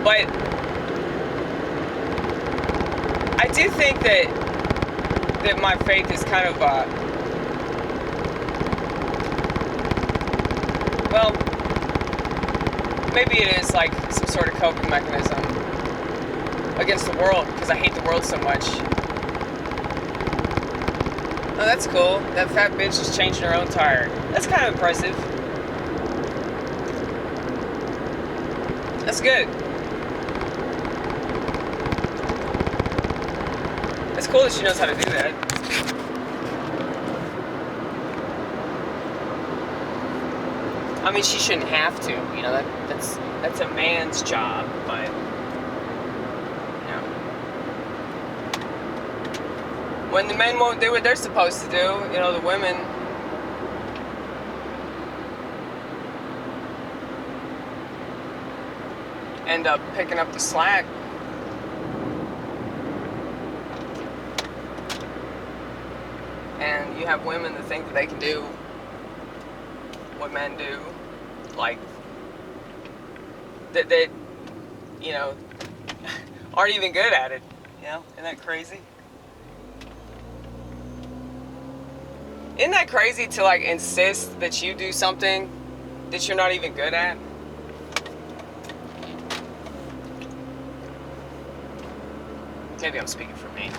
But I do think that my faith is kind of well, maybe it is like some sort of coping mechanism against the world, because I hate the world so much. Oh, that's cool. That fat bitch is changing her own tire. That's kind of impressive. That's good. It's cool that she knows how to do that. I mean, she shouldn't have to. You know, that's a man's job, but you know, when the men won't do what they're supposed to do, you know, the women end up picking up the slack. And you have women that think that they can do what men do, like that you know, aren't even good at it. You know, isn't that crazy? Isn't that crazy to like insist that you do something that you're not even good at? Maybe I'm speaking for me.